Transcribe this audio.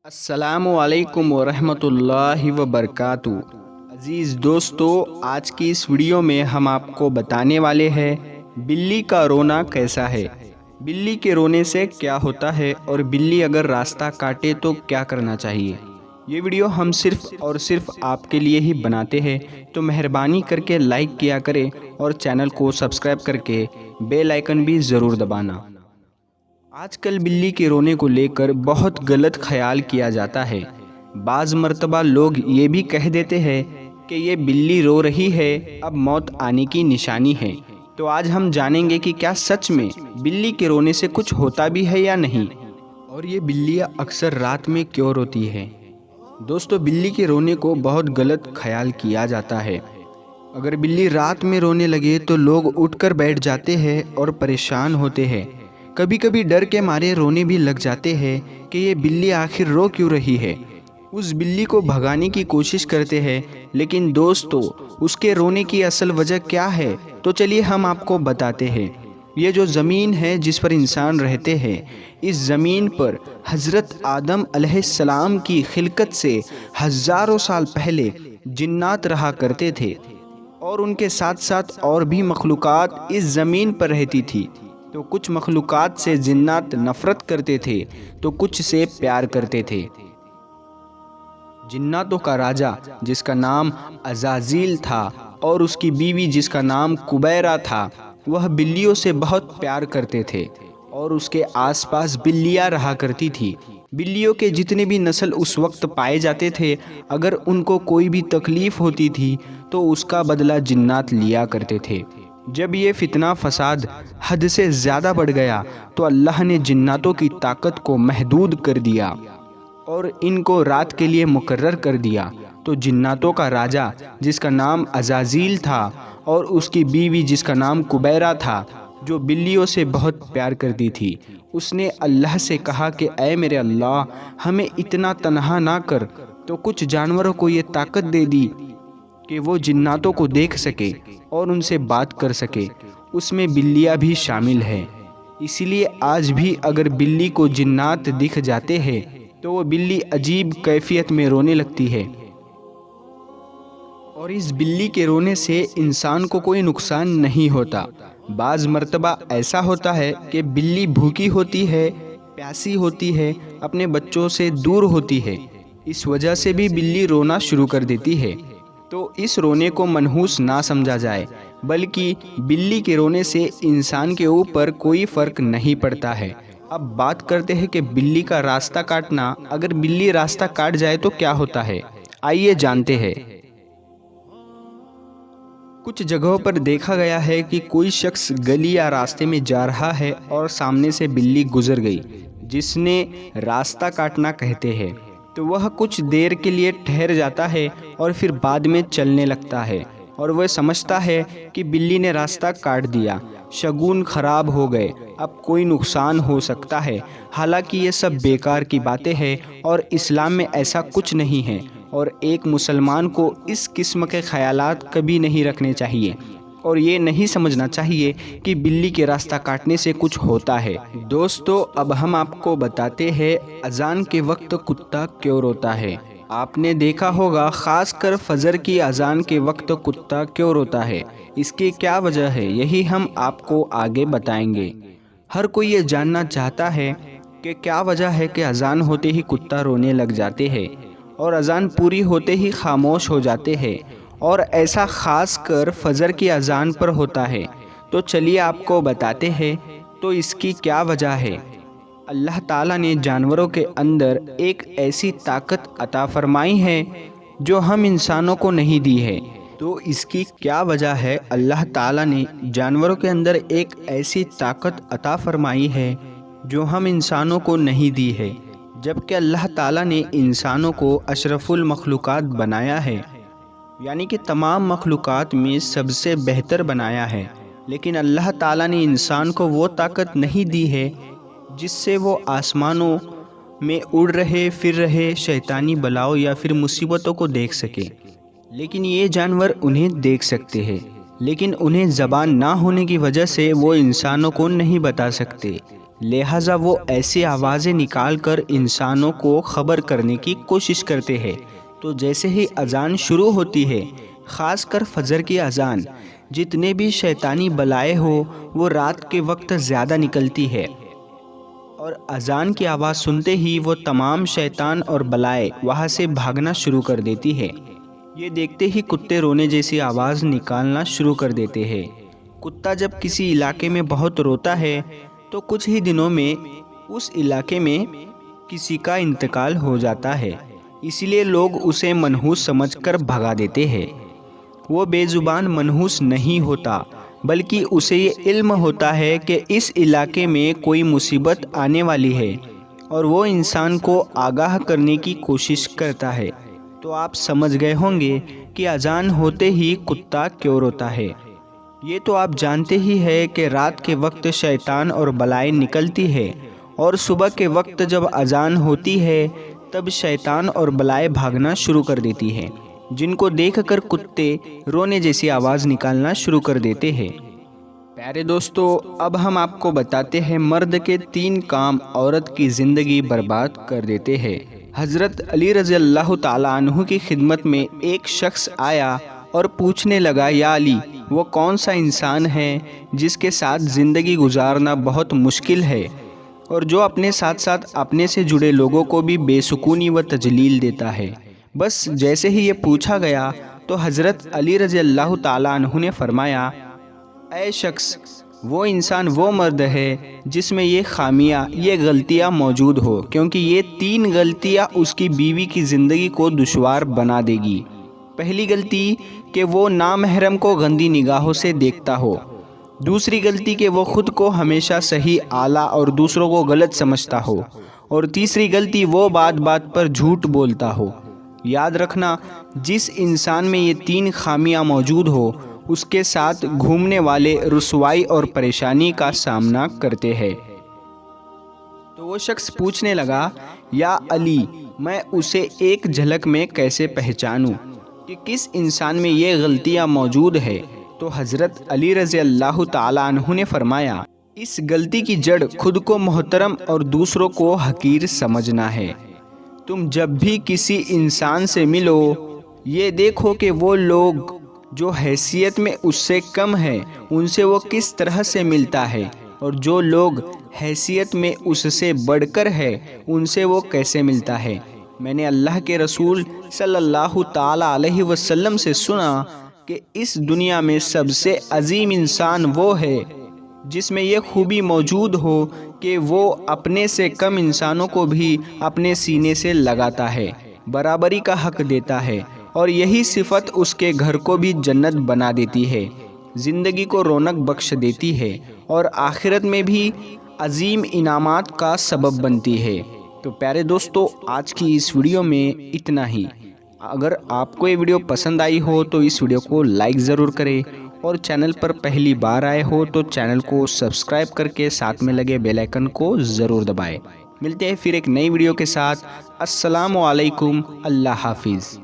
السلام علیکم ورحمۃ وبرکاتہ۔ عزیز دوستو، آج کی اس ویڈیو میں ہم آپ کو بتانے والے ہیں بلی کا رونا کیسا ہے، بلی کے رونے سے کیا ہوتا ہے اور بلی اگر راستہ کاٹے تو کیا کرنا چاہیے۔ یہ ویڈیو ہم صرف اور صرف آپ کے لیے ہی بناتے ہیں، تو مہربانی کر کے لائک کیا کریں اور چینل کو سبسکرائب کر کے بیل آئیکن بھی ضرور دبانا۔ آج کل بلی کے رونے کو لے کر بہت غلط خیال کیا جاتا ہے۔ بعض مرتبہ لوگ یہ بھی کہہ دیتے ہیں کہ یہ بلی رو رہی ہے، اب موت آنے کی نشانی ہے۔ تو آج ہم جانیں گے کہ کیا سچ میں بلی کے رونے سے کچھ ہوتا بھی ہے یا نہیں، اور یہ بلیاں اکثر رات میں کیوں روتی ہے۔ دوستو، بلی کے رونے کو بہت غلط خیال کیا جاتا ہے۔ اگر بلی رات میں رونے لگے تو لوگ اٹھ کر بیٹھ جاتے ہیں اور پریشان ہوتے ہیں۔ کبھی کبھی ڈر کے مارے رونے بھی لگ جاتے ہیں کہ یہ بلی آخر رو کیوں رہی ہے۔ اس بلی کو بھگانے کی کوشش کرتے ہیں، لیکن دوستو اس کے رونے کی اصل وجہ کیا ہے، تو چلیے ہم آپ کو بتاتے ہیں۔ یہ جو زمین ہے جس پر انسان رہتے ہیں، اس زمین پر حضرت آدم علیہ السلام کی خلقت سے ہزاروں سال پہلے جنات رہا کرتے تھے، اور ان کے ساتھ ساتھ اور بھی مخلوقات اس زمین پر رہتی تھی۔ تو کچھ مخلوقات سے جنات نفرت کرتے تھے تو کچھ سے پیار کرتے تھے۔ جناتوں کا راجا جس کا نام عزازیل تھا اور اس کی بیوی جس کا نام کبیرہ تھا، وہ بلیوں سے بہت پیار کرتے تھے اور اس کے آس پاس بلیاں رہا کرتی تھی۔ بلیوں کے جتنے بھی نسل اس وقت پائے جاتے تھے، اگر ان کو کوئی بھی تکلیف ہوتی تھی تو اس کا بدلہ جنات لیا کرتے تھے۔ جب یہ فتنہ فساد حد سے زیادہ بڑھ گیا تو اللہ نے جناتوں کی طاقت کو محدود کر دیا اور ان کو رات کے لیے مقرر کر دیا۔ تو جناتوں کا راجا جس کا نام عزازیل تھا اور اس کی بیوی جس کا نام کبیرہ تھا، جو بلیوں سے بہت پیار کرتی تھی، اس نے اللہ سے کہا کہ اے میرے اللہ، ہمیں اتنا تنہا نہ کر۔ تو کچھ جانوروں کو یہ طاقت دے دی کہ وہ جناتوں کو دیکھ سکے اور ان سے بات کر سکے، اس میں بلیاں بھی شامل ہیں۔ اسی لیے آج بھی اگر بلی کو جنات دکھ جاتے ہیں تو وہ بلی عجیب کیفیت میں رونے لگتی ہے، اور اس بلی کے رونے سے انسان کو کوئی نقصان نہیں ہوتا۔ بعض مرتبہ ایسا ہوتا ہے کہ بلی بھوکی ہوتی ہے، پیاسی ہوتی ہے، اپنے بچوں سے دور ہوتی ہے، اس وجہ سے بھی بلی رونا شروع کر دیتی ہے۔ تو اس رونے کو منحوس نہ سمجھا جائے، بلکہ بلی کے رونے سے انسان کے اوپر کوئی فرق نہیں پڑتا ہے۔ اب بات کرتے ہیں کہ بلی کا راستہ کاٹنا، اگر بلی راستہ کاٹ جائے تو کیا ہوتا ہے، آئیے جانتے ہیں۔ کچھ جگہوں پر دیکھا گیا ہے کہ کوئی شخص گلی یا راستے میں جا رہا ہے اور سامنے سے بلی گزر گئی جس نے راستہ کاٹنا کہتے ہیں، تو وہ کچھ دیر کے لیے ٹھہر جاتا ہے اور پھر بعد میں چلنے لگتا ہے، اور وہ سمجھتا ہے کہ بلی نے راستہ کاٹ دیا، شگون خراب ہو گئے، اب کوئی نقصان ہو سکتا ہے۔ حالانکہ یہ سب بیکار کی باتیں ہیں اور اسلام میں ایسا کچھ نہیں ہے، اور ایک مسلمان کو اس قسم کے خیالات کبھی نہیں رکھنے چاہیے، اور یہ نہیں سمجھنا چاہیے کہ بلی کے راستہ کاٹنے سے کچھ ہوتا ہے۔ دوستو، اب ہم آپ کو بتاتے ہیں اذان کے وقت کتا کیوں روتا ہے۔ آپ نے دیکھا ہوگا خاص کر فجر کی اذان کے وقت کتا کیوں روتا ہے، اس کی کیا وجہ ہے، یہی ہم آپ کو آگے بتائیں گے۔ ہر کوئی یہ جاننا چاہتا ہے کہ کیا وجہ ہے کہ اذان ہوتے ہی کتا رونے لگ جاتے ہیں اور اذان پوری ہوتے ہی خاموش ہو جاتے ہیں، اور ایسا خاص کر فجر کی اذان پر ہوتا ہے۔ تو چلیے آپ کو بتاتے ہیں تو اس کی کیا وجہ ہے۔ اللہ تعالیٰ نے جانوروں کے اندر ایک ایسی طاقت عطا فرمائی ہے جو ہم انسانوں کو نہیں دی ہے۔ تو اس کی کیا وجہ ہے، اللہ تعالیٰ نے جانوروں کے اندر ایک ایسی طاقت عطا فرمائی ہے جو ہم انسانوں کو نہیں دی ہے، جبکہ اللہ تعالیٰ نے انسانوں کو اشرف المخلوقات بنایا ہے، یعنی کہ تمام مخلوقات میں سب سے بہتر بنایا ہے، لیکن اللہ تعالیٰ نے انسان کو وہ طاقت نہیں دی ہے جس سے وہ آسمانوں میں اڑ رہے پھر رہے شیطانی بلاؤں یا پھر مصیبتوں کو دیکھ سکے، لیکن یہ جانور انہیں دیکھ سکتے ہیں۔ لیکن انہیں زبان نہ ہونے کی وجہ سے وہ انسانوں کو نہیں بتا سکتے، لہٰذا وہ ایسی آوازیں نکال کر انسانوں کو خبر کرنے کی کوشش کرتے ہیں۔ تو جیسے ہی اذان شروع ہوتی ہے، خاص کر فجر کی اذان، جتنے بھی شیطانی بلائیں ہو وہ رات کے وقت زیادہ نکلتی ہے، اور اذان کی آواز سنتے ہی وہ تمام شیطان اور بلائیں وہاں سے بھاگنا شروع کر دیتی ہے۔ یہ دیکھتے ہی کتے رونے جیسی آواز نکالنا شروع کر دیتے ہیں۔ کتا جب کسی علاقے میں بہت روتا ہے تو کچھ ہی دنوں میں اس علاقے میں کسی کا انتقال ہو جاتا ہے، اسی لیے لوگ اسے منحوس سمجھ کر بھگا دیتے ہیں۔ وہ بے زبان منحوس نہیں ہوتا، بلکہ اسے یہ علم ہوتا ہے کہ اس علاقے میں کوئی مصیبت آنے والی ہے، اور وہ انسان کو آگاہ کرنے کی کوشش کرتا ہے۔ تو آپ سمجھ گئے ہوں گے کہ اذان ہوتے ہی کتا کیوں روتا ہے۔ یہ تو آپ جانتے ہی ہیں کہ رات کے وقت شیطان اور بلائیں نکلتی ہے، اور صبح کے وقت جب اذان ہوتی ہے تب شیطان اور بلائیں بھاگنا شروع کر دیتی ہیں، جن کو دیکھ کر کتے رونے جیسی آواز نکالنا شروع کر دیتے ہیں۔ پیارے دوستو، اب ہم آپ کو بتاتے ہیں مرد کے 3 کام عورت کی زندگی برباد کر دیتے ہیں۔ حضرت علی رضی اللہ تعالیٰ عنہ کی خدمت میں ایک شخص آیا اور پوچھنے لگا، یا علی، وہ کون سا انسان ہے جس کے ساتھ زندگی گزارنا بہت مشکل ہے، اور جو اپنے ساتھ ساتھ اپنے سے جڑے لوگوں کو بھی بے سکونی و تجلیل دیتا ہے؟ بس جیسے ہی یہ پوچھا گیا تو حضرت علی رضی اللہ تعالیٰ عنہ نے فرمایا، اے شخص، وہ انسان وہ مرد ہے جس میں یہ خامیاں، یہ غلطیاں موجود ہو، کیونکہ یہ 3 غلطیاں اس کی بیوی کی زندگی کو دشوار بنا دے گی۔ پہلی غلطی کہ وہ نامحرم کو گندی نگاہوں سے دیکھتا ہو۔ دوسری غلطی کہ وہ خود کو ہمیشہ صحیح، اعلیٰ اور دوسروں کو غلط سمجھتا ہو۔ اور تیسری غلطی وہ بات بات پر جھوٹ بولتا ہو۔ یاد رکھنا، جس انسان میں یہ 3 خامیاں موجود ہو، اس کے ساتھ گھومنے والے رسوائی اور پریشانی کا سامنا کرتے ہیں۔ تو وہ شخص پوچھنے لگا، یا علی، میں اسے ایک جھلک میں کیسے پہچانوں کہ کس انسان میں یہ غلطیاں موجود ہے؟ تو حضرت علی رضی اللہ تعالیٰ عنہ نے فرمایا، اس غلطی کی جڑ خود کو محترم اور دوسروں کو حقیر سمجھنا ہے۔ تم جب بھی کسی انسان سے ملو، یہ دیکھو کہ وہ لوگ جو حیثیت میں اس سے کم ہے ان سے وہ کس طرح سے ملتا ہے، اور جو لوگ حیثیت میں اس سے بڑھ کر ہے ان سے وہ کیسے ملتا ہے۔ میں نے اللہ کے رسول صلی اللہ تعالیٰ علیہ وسلم سے سنا کہ اس دنیا میں سب سے عظیم انسان وہ ہے جس میں یہ خوبی موجود ہو کہ وہ اپنے سے کم انسانوں کو بھی اپنے سینے سے لگاتا ہے، برابری کا حق دیتا ہے، اور یہی صفت اس کے گھر کو بھی جنت بنا دیتی ہے، زندگی کو رونق بخش دیتی ہے، اور آخرت میں بھی عظیم انعامات کا سبب بنتی ہے۔ تو پیارے دوستو، آج کی اس ویڈیو میں اتنا ہی۔ اگر آپ کو یہ ویڈیو پسند آئی ہو تو اس ویڈیو کو لائک ضرور کریں، اور چینل پر پہلی بار آئے ہو تو چینل کو سبسکرائب کر کے ساتھ میں لگے بیل آئیکن کو ضرور دبائیں۔ ملتے ہیں پھر ایک نئی ویڈیو کے ساتھ۔ السلام علیکم، اللہ حافظ۔